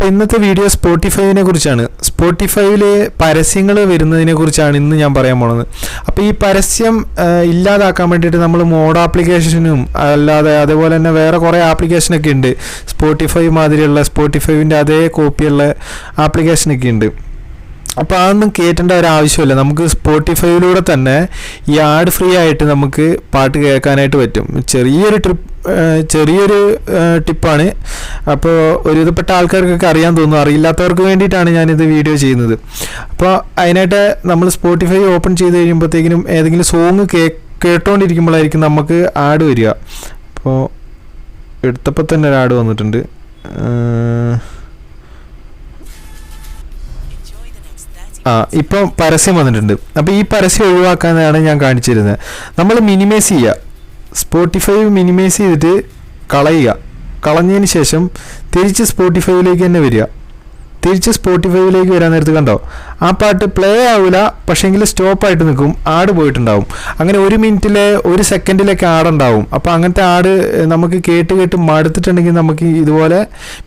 അപ്പോൾ ഇന്നത്തെ വീഡിയോ സ്പോട്ടിഫൈനെ കുറിച്ചാണ്. സ്പോട്ടിഫൈയിൽ പരസ്യങ്ങൾ വരുന്നതിനെ കുറിച്ചാണ് ഇന്ന് ഞാൻ പറയാൻ പോണത്. അപ്പോൾ ഈ പരസ്യം ഇല്ലാതാക്കാൻ വേണ്ടിയിട്ട് നമ്മൾ മോഡ് ആപ്ലിക്കേഷനും അല്ലാതെ അതേപോലെ തന്നെ വേറെ കുറേ ആപ്ലിക്കേഷനൊക്കെ ഉണ്ട്. സ്പോട്ടിഫൈ മാതിരിയുള്ള സ്പോട്ടിഫൈവിൻ്റെ അതേ കോപ്പിയുള്ള ആപ്ലിക്കേഷനൊക്കെ ഉണ്ട്. അപ്പോൾ അതൊന്നും കയറ്റേണ്ട ഒരാവശ്യമില്ല. നമുക്ക് സ്പോട്ടിഫൈയിലൂടെ തന്നെ ഈ ആഡ് ഫ്രീ ആയിട്ട് നമുക്ക് പാട്ട് കേൾക്കാനായിട്ട് പറ്റും. ചെറിയൊരു ടിപ്പാണ്. അപ്പോൾ ഒരുവിധപ്പെട്ട ആൾക്കാർക്കൊക്കെ അറിയാൻ തോന്നും. അറിയില്ലാത്തവർക്ക് വേണ്ടിയിട്ടാണ് ഞാനിത് വീഡിയോ ചെയ്യുന്നത്. അപ്പോൾ അതിനായിട്ട് നമ്മൾ സ്പോട്ടിഫൈ ഓപ്പൺ ചെയ്ത് കഴിയുമ്പോഴത്തേക്കിനും ഏതെങ്കിലും സോങ് കേട്ടോണ്ടിരിക്കുമ്പോഴായിരിക്കും നമുക്ക് ആഡ് വരിക. അപ്പോൾ എടുത്തപ്പോൾ തന്നെ ഒരു ആഡ് വന്നിട്ടുണ്ട്. ഇപ്പോൾ പരസ്യം വന്നിട്ടുണ്ട്. അപ്പോൾ ഈ പരസ്യം ഒഴിവാക്കാനാണ് ഞാൻ കാണിച്ചിരുന്നത്. നമ്മൾ മിനിമൈസ് ചെയ്യുക, സ്പോട്ടിഫൈ മിനിമൈസ് ചെയ്തിട്ട് കളഞ്ഞതിന് ശേഷം തിരിച്ച് സ്പോട്ടിഫൈയിലേക്ക് തന്നെ വരിക. തിരിച്ച് സ്പോട്ടിഫൈയിലേക്ക് വരാൻ നേരത്ത് കണ്ടോ ആ പാട്ട് പ്ലേ ആവില്ല, പക്ഷേങ്കിൽ സ്റ്റോപ്പായിട്ട് നിൽക്കും, ആഡ് പോയിട്ടുണ്ടാവും. അങ്ങനെ 1 മിനിറ്റിലെ 1 സെക്കൻഡിലൊക്കെ ആഡ് ഉണ്ടാവും. അപ്പോൾ അങ്ങനത്തെ ആഡ് നമുക്ക് കേട്ട് മടുത്തിട്ടുണ്ടെങ്കിൽ നമുക്ക് ഇതുപോലെ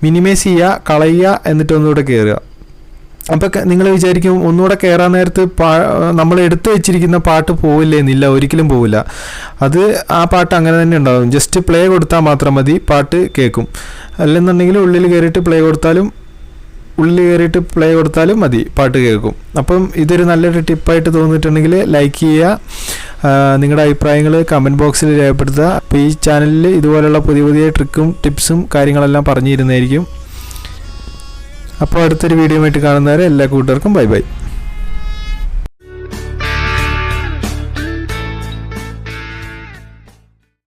മിനിമൈസ് ചെയ്യുക, കളയുക, എന്നിട്ട് ഒന്നുകൂടെ കയറുക. അപ്പോൾ നിങ്ങൾ വിചാരിക്കും ഒന്നുകൂടെ കയറാൻ നേരത്ത് നമ്മൾ എടുത്തു വെച്ചിരിക്കുന്ന പാട്ട് പോവില്ലെന്നില്ല, ഒരിക്കലും പോവില്ല. അത് ആ പാട്ട് അങ്ങനെ തന്നെ ഉണ്ടാകും. ജസ്റ്റ് പ്ലേ കൊടുത്താൽ മാത്രം മതി, പാട്ട് കേൾക്കും. അല്ലെന്നുണ്ടെങ്കിൽ ഉള്ളിൽ കയറിയിട്ട് പ്ലേ കൊടുത്താലും മതി, പാട്ട് കേൾക്കും. അപ്പം ഇതൊരു നല്ലൊരു ടിപ്പായിട്ട് തോന്നിയിട്ടുണ്ടെങ്കിൽ ലൈക്ക് ചെയ്യുക, നിങ്ങളുടെ അഭിപ്രായങ്ങൾ കമൻറ്റ് ബോക്സിൽ രേഖപ്പെടുത്തുക. അപ്പോൾ ഈ ചാനലിൽ ഇതുപോലുള്ള പുതിയ ട്രിക്കും ടിപ്സും കാര്യങ്ങളെല്ലാം പറഞ്ഞു തരുന്നതായിരിക്കും. അപ്പോൾ അടുത്തൊരു വീഡിയോ ആയിട്ട് കാണുന്നവരെ എല്ലാ കൂട്ടുകാർക്കും ബൈ ബൈ.